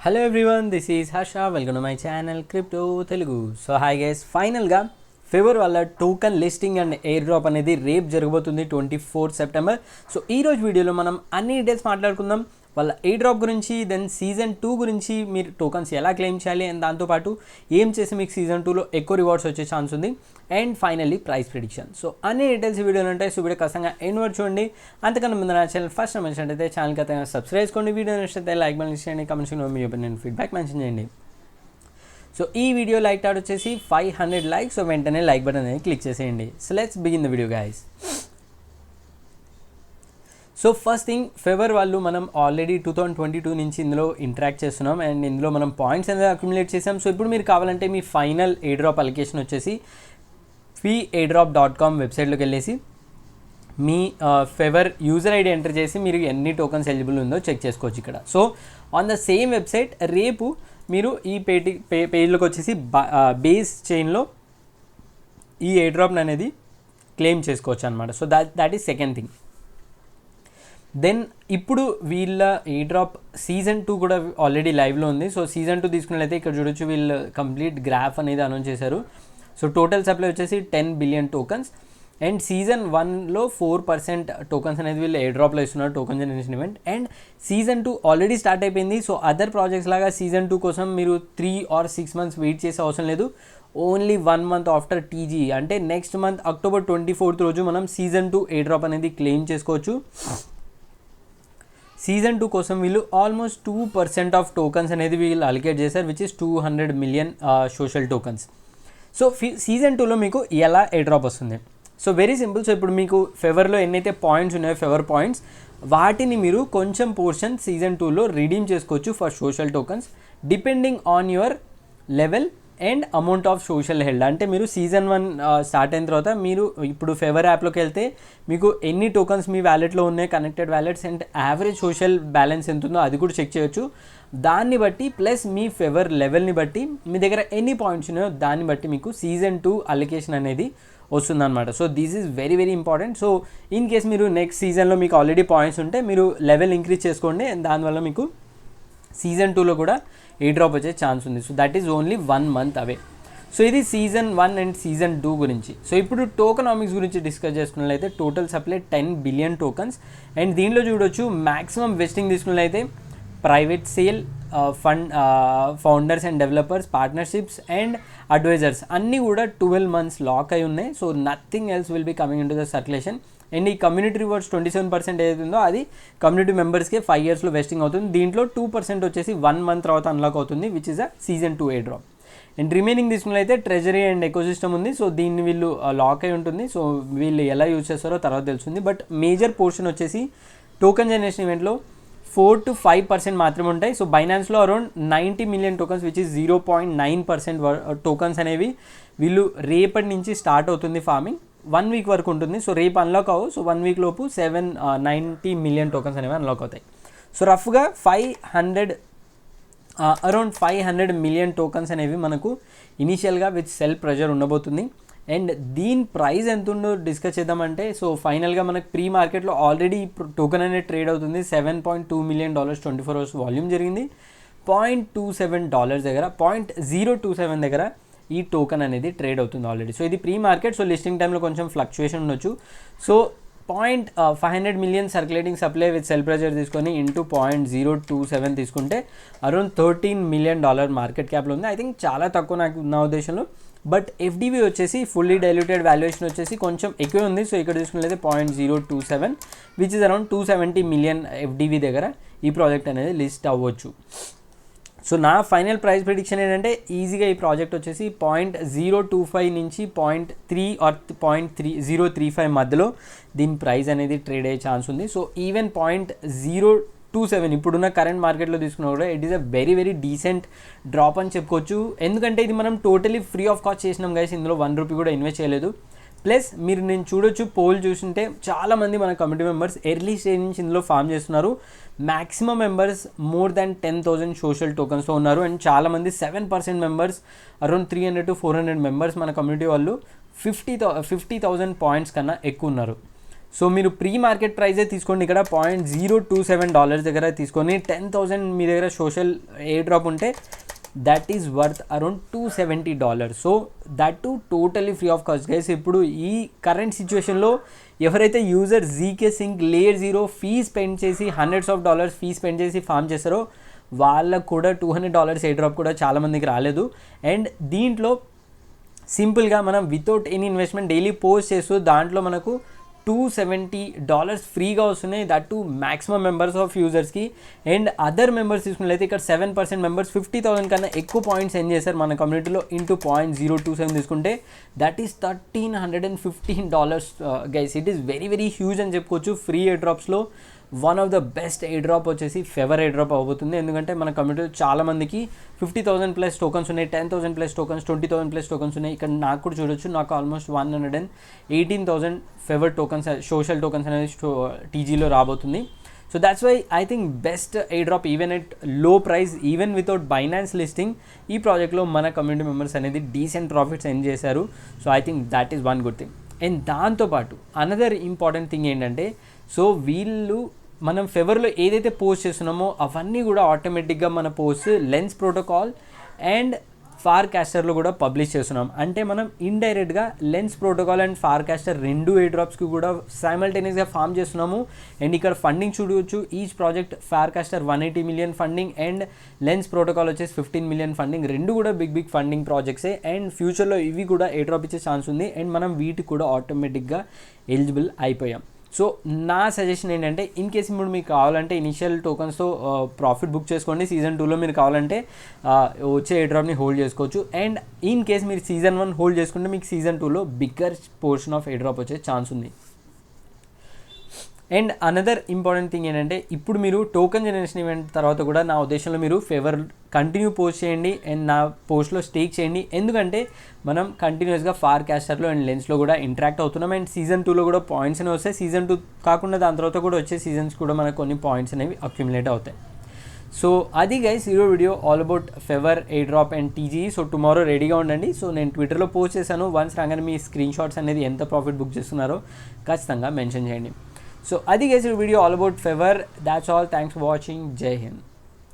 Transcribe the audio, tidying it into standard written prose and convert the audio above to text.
Hello everyone, this is Harsha. Welcome to my channel Crypto Telugu. So hi guys, ఫైనల్గా favour వాళ్ళ token listing and air drop అనేది రేపు జరగబోతుంది 24 September. So ఈరోజు వీడియోలో మనం అన్ని డీటెయిల్స్ మాట్లాడుకుందాం. వాళ్ళ ఎయిర్ డ్రాప్ గురించి, దెన్ సీజన్ 2 గురించి, మీరు టోకన్స్ ఎలా క్లెయిమ్ చేయాలి అండ్ దాంతోపాటు ఏం చేసి మీకు సీజన్ 2లో ఎక్కువ రివార్డ్స్ వచ్చే ఛాన్స్ ఉంది, and finally price prediction. So అన్ని డీటెయిల్స్ వీడియోలు ఉంటాయి. సో వీడియో ఖచ్చితంగా ఎండ్ వరకు చూడండి. అంతకన్నా ముందు నా ఛానల్ ఫస్ట్ మెన్షన్ అయితే ఛానల్ ఖచ్చితంగా సబ్స్క్రైబ్ చేసుకోండి. వీడియో నచ్చితే లైక్ బటన్ చేయండి, కమెంట్స్లో మీ ఒపీనియన్ ఫీడ్బ్యాక్ మెన్షన్ చేయండి. సో ఈ వీడియో లైక్ టాట్ వచ్చేసి 500 లైక్స్. సో వెంటనే లైక్ బటన్ అనేది క్లిక్ చేసేయండి. So let's begin the video guys. So first thing, favour వాళ్ళు మనం ఆల్రెడీ 2022 నుంచి ఇందులో ఇంటరాక్ట్ చేస్తున్నాం అండ్ ఇందులో మనం పాయింట్స్ అనేది అక్యుములేట్ చేసాం. సో ఇప్పుడు మీరు కావాలంటే మీ ఫైనల్ ఎయిర్ డ్రాప్ అలికేషన్ వచ్చేసి feairdrop.com వెబ్సైట్లోకి వెళ్ళేసి me favour user ID enter చేసి మీరు ఎన్ని టోకన్స్ ఎలిజిబుల్ ఉందో చెక్ చేసుకోవచ్చు ఇక్కడ. So on the same website రేపు మీరు ఈ పేజ్లోకి వచ్చేసి బేస్ చైన్లో ఈ ఎయిర్ డ్రాప్ అనేది క్లెయిమ్ చేసుకోవచ్చు అనమాట. So that is second thing. Then ఇప్పుడు వీళ్ళ ఎయిర్ డ్రాప్ సీజన్ 2 కూడా ఆల్రెడీ లైవ్లో ఉంది. సో సీజన్ 2 తీసుకున్నట్లయితే ఇక్కడ చూడొచ్చు, వీళ్ళు కంప్లీట్ గ్రాఫ్ అనేది అనౌన్స్ చేశారు. సో టోటల్ సప్లై వచ్చేసి 10 బిలియన్ టోకన్స్ అండ్ సీజన్ 1లో 4% టోకన్స్ అనేది వీళ్ళు ఎయిర్ డ్రాప్లో ఇస్తున్నారు, token generation event. And season 2 already start అయిపోయింది. సో అదర్ ప్రాజెక్ట్స్ లాగా సీజన్ 2 కోసం మీరు 3 or 6 months వెయిట్ చేసే అవసరం లేదు. ఓన్లీ 1 month ఆఫ్టర్ టీజీ అంటే నెక్స్ట్ మంత్ అక్టోబర్ 24th రోజు మనం సీజన్ 2 ఎయిర్ డ్రాప్ అనేది క్లెయిమ్ చేసుకోవచ్చు. సీజన్ 2 కోసం వీళ్ళు ఆల్మోస్ట్ 2% ఆఫ్ టోకన్స్ అనేది వీళ్ళు అలికేట్ చేశారు, which is 200 million social tokens. So season 2లో మీకు ఎలా ఎయిర్ డ్రాప్ వస్తుంది? So very simple. సో ఇప్పుడు మీకు ఫేవర్లో ఎన్నైతే పాయింట్స్ ఉన్నాయో ఫేవర్ పాయింట్స్, వాటిని మీరు కొంచెం పోర్షన్ సీజన్ 2లో రిడీమ్ చేసుకోవచ్చు for social tokens depending on your level and amount of social held. అంటే మీరు సీజన్ 1 స్టార్ట్ అయిన తర్వాత మీరు ఇప్పుడు ఫేవర్ యాప్లోకి వెళ్తే మీకు ఎన్ని టోకన్స్ మీ వ్యాలెట్లో ఉన్నాయి, connected wallets, and average social balance ఎంత ఉందో అది కూడా చెక్ చేయొచ్చు. దాన్ని బట్టి ప్లస్ మీ ఫేవర్ లెవెల్ని బట్టి మీ దగ్గర ఎన్ని పాయింట్స్ ఉన్నాయో దాన్ని బట్టి మీకు సీజన్ 2 అలికేషన్ అనేది వస్తుందన్నమాట. So this is very very important. So in case మీరు నెక్స్ట్ సీజన్లో మీకు ఆల్రెడీ పాయింట్స్ ఉంటే మీరు లెవెల్ ఇంక్రీజ్ చేసుకోండి అండ్ దానివల్ల మీకు సీజన్ 2లో కూడా ఎయిర్ డ్రాప్ వచ్చే ఛాన్స్ ఉంది. So that is only 1 month away. So ఇది సీజన్ 1 అండ్ సీజన్ 2 గురించి. సో ఇప్పుడు టోకనామిక్స్ గురించి డిస్కస్ చేసుకున్నట్లయితే total supply 10 billion tokens and దీనిలో చూడొచ్చు మ్యాక్సిమం వెస్టింగ్ తీసుకున్నట్లయితే private sale, founders and developers, partnerships and advisors అన్నీ కూడా 12 months లాక్ అయి ఉన్నాయి. So nothing else will be coming into the circulation. And ఈ కమ్యూనిటీ రివార్డ్స్ 27% ఏదైతే ఉందో అది కమ్యూనిటీ మెంబర్స్కి 5 yearsలో వెస్టింగ్ అవుతుంది. దీంట్లో 2% వచ్చేసి 1 month తర్వాత అన్లాక్ అవుతుంది, which is a season 2 air drop. And remaining తీసుకున్నట్లయితే ట్రెజరీ అండ్ ఎకోసిస్టమ్ ఉంది. సో దీన్ని వీళ్ళు లాక్ అయి ఉంటుంది. సో వీళ్ళు ఎలా యూజ్ చేస్తారో తర్వాత తెలుస్తుంది. బట్ మేజర్ పోర్షన్ వచ్చేసి టోకన్ జనరేషన్ ఈవెంట్లో 4 to 5% మాత్రమే ఉంటాయి. సో బైనాన్స్లో around 90 million tokens, which is 0.9% tokens అనేవి వీళ్ళు రేపటి నుంచి స్టార్ట్ అవుతుంది ఫార్మింగ్. 1 week వరకు ఉంటుంది. సో రేపు అన్లాక్ అవ్వు. సో 1 week లోపు 790 మిలియన్ టోకన్స్ అనేవి అన్లాక్ అవుతాయి. సో రఫ్గా అరౌండ్ 500 మిలియన్ టోకన్స్ అనేవి మనకు ఇనీషియల్గా విత్ సెల్ ప్రెజర్ ఉండబోతుంది. అండ్ దీని ప్రైస్ ఎంత ఉందో డిస్కస్ చేద్దామంటే, సో ఫైనల్గా మనకు ప్రీ మార్కెట్లో ఆల్రెడీ టోకెన్ అనేది ట్రేడ్ అవుతుంది. $7.2 million 24 hours వాల్యూమ్ జరిగింది. $0.27 దగ్గర, $0.027 దగ్గర ఈ టోకెన్ అనేది ట్రేడ్ అవుతుంది ఆల్రెడీ. సో ఇది ప్రీ మార్కెట్. సో లిస్టింగ్ టైంలో కొంచెం ఫ్లక్చుయేషన్ ఉండొచ్చు. So 500 million circulating supply with cell pressure తీసుకొని ఇంటూ 0.027 తీసుకుంటే అరౌండ్ $13 million మార్కెట్ క్యాప్లో ఉంది. ఐ థింక్ చాలా తక్కువ నాకు నా ఉద్దేశంలో. బట్ ఎఫ్డివి వచ్చేసి ఫుల్లీ డైల్యూటెడ్ వాల్యుయేషన్ వచ్చేసి కొంచెం ఎక్కువే ఉంది. సో ఇక్కడ చూసుకున్నట్లయితే 0.027 విచ్ ఇస్ అరౌండ్ 270 million ఎఫ్డివి దగ్గర ఈ ప్రాజెక్ట్ అనేది లిస్ట్ అవ్వచ్చు. సో నా ఫైనల్ ప్రైస్ ప్రిడిక్షన్ ఏంటంటే ఈజీగా ఈ ప్రాజెక్ట్ వచ్చేసి 0.025 నుంచి 0.3 or 0.035 మధ్యలో దీని ప్రైస్ అనేది ట్రేడ్ అయ్యే ఛాన్స్ ఉంది. సో ఈవెన్ 0.027 ఇప్పుడున్న కరెంట్ మార్కెట్లో తీసుకున్నా కూడా it is a very very decent drop అని చెప్పుకోవచ్చు. ఎందుకంటే ఇది మనం టోటలీ ఫ్రీ ఆఫ్ కాస్ట్ చేసినాం గైస్, ఇందులో ₹1 కూడా ఇన్వెస్ట్ చేయలేదు. ప్లస్ మీరు నేను చూడొచ్చు, పోల్ చూస్తుంటే చాలామంది మన కమిటీ మెంబర్స్ ఎర్లీ స్టేజ్ నుంచి ఇందులో ఫామ్ చేస్తున్నారు. Maximum members more than 10,000 social టోకన్స్లో ఉన్నారు. అండ్ చాలామంది 7% మెంబర్స్, అరౌండ్ 300 to 400 మెంబర్స్ మన కమ్యూనిటీ వాళ్ళు 50,000 పాయింట్స్ కన్నా ఎక్కువ ఉన్నారు. సో మీరు ప్రీ మార్కెట్ ప్రైజే తీసుకోండి, ఇక్కడ $0.027 దగ్గర తీసుకొని 10,000 మీ దగ్గర సోషల్ ఎయిర్ డ్రాప్ ఉంటే that is worth around $270. So that too totally free of cost guys. ఇప్పుడు ఈ కరెంట్ సిచ్యువేషన్లో ఎవరైతే user GK sync layer 0 fee spend చేసి hundreds of dollars fee spend చేసి ఫామ్ చేస్తారో వాళ్ళకు కూడా $200 ఎయిర్ డ్రాప్ కూడా చాలామందికి రాలేదు. అండ్ దీంట్లో సింపుల్గా మనం without any investment daily post చేస్తూ దాంట్లో మనకు $270 ఫ్రీగా వస్తున్నాయి, that too maximum members of యూజర్స్కి. అండ్ అదర్ మెంబర్స్ తీసుకున్నట్లయితే ఇక్కడ 7% మెంబర్స్ 50,000 కన్నా ఎక్కువ పాయింట్స్ సెండ్ చేశారు మన కమ్యూనిటీలో. ఇంటూ 0.027 తీసుకుంటే that is $1,315 guys. It is very very huge అని చెప్పుకోవచ్చు. ఫ్రీ ఎయిర్ డ్రాప్స్లో one of the best airdrop వచ్చేసి ఫెవర్ ఎయిర్ డ్రాప్ అవబోతుంది. ఎందుకంటే మన కమ్యూనిటీలో చాలామందికి 50,000+ టోకన్స్ ఉన్నాయి, 10,000+ టోకన్స్, 20,000+ టోకన్స్ ఉన్నాయి. ఇక్కడ నాకు కూడా చూడొచ్చు, నాకు almost 118,000 favor tokens social tokens అనేది టీజీలో రాబోతుంది. So that's why I think best airdrop even at low price, even without Binance listing ఈ ప్రాజెక్ట్లో మన కమ్యూనిటీ మెంబర్స్ అనేది డీసెంట్ ప్రాఫిట్స్ ఎర్న్ చేశారు. So I think that is one good thing. And దాంతోపాటు another important thing ఏంటంటే, so వీళ్ళు మనం ఫెవర్లో ఏదైతే పోస్ట్ చేస్తున్నామో అవన్నీ కూడా ఆటోమేటిక్గా మన పోస్ట్ లెన్స్ ప్రోటోకాల్ అండ్ ఫార్కాస్టర్లో కూడా పబ్లిష్ చేస్తున్నాం. అంటే మనం ఇండైరెక్ట్గా లెన్స్ ప్రోటోకాల్ అండ్ ఫార్కాస్టర్ రెండు ఎయిర్ డ్రాప్స్కి కూడా సైమల్టేనియస్గా ఫామ్ చేస్తున్నాము. అండ్ ఇక్కడ ఫండింగ్ చూడవచ్చు. Each project Farcaster 180 million funding and Lens protocol వచ్చేసి 15 million ఫండింగ్. రెండు కూడా బిగ్ ఫండింగ్ ప్రాజెక్ట్సే. అండ్ ఫ్యూచర్లో ఇవి కూడా ఎయిర్ డ్రాప్ ఇచ్చే ఛాన్స్ ఉంది. అండ్ మనం వీటికి కూడా ఆటోమేటిక్గా ఎలిజిబుల్ అయిపోయాం. సో నా సజెషన్ ఏంటంటే, ఇన్ కేస్ ఇప్పుడు మీకు కావాలంటే ఇనిషియల్ టోకన్స్తో ప్రాఫిట్ బుక్ చేసుకోండి. సీజన్ 2లో మీరు కావాలంటే వచ్చే ఎయిర్ డ్రాప్ని హోల్డ్ చేసుకోవచ్చు. అండ్ ఇన్ కేస్ మీరు సీజన్ 1 హోల్డ్ చేసుకుంటే మీకు సీజన్ 2లో bigger portion of air drop వచ్చే ఛాన్స్ ఉంది. అండ్ అనదర్ ఇంపార్టెంట్ థింగ్ ఏంటంటే, ఇప్పుడు మీరు టోకన్ జనరేషన్ ఈవెంట్ తర్వాత కూడా నా ఉద్దేశంలో మీరు ఫేవర్ కంటిన్యూ పోస్ట్ చేయండి అండ్ నా పోస్ట్లో స్టేక్ చేయండి. ఎందుకంటే మనం కంటిన్యూస్గా ఫార్కాస్టర్లో అండ్ లెన్స్లో కూడా ఇంటరాక్ట్ అవుతున్నాం. అండ్ సీజన్ 2లో కూడా పాయింట్స్ అనేవి వస్తాయి. సీజన్ 2 కాకుండా దాని తర్వాత కూడా వచ్చే సీజన్స్ కూడా మనకు కొన్ని పాయింట్స్ అనేవి అక్యుములేట్ అవుతాయి. సో అది గైస్ ఈ video all about fever air drop and TG. So tomorrow రెడీగా ఉండండి. సో నేను ట్విట్టర్లో పోస్ట్ చేశాను. వన్స్ రాగానే మీ స్క్రీన్ షాట్స్ అనేది ఎంత ప్రాఫిట్ బుక్ చేస్తున్నారో ఖచ్చితంగా మెన్షన్ చేయండి. సో అది గైస్ ఈ video all about fever. That's all. Thanks for watching. జై హింద్.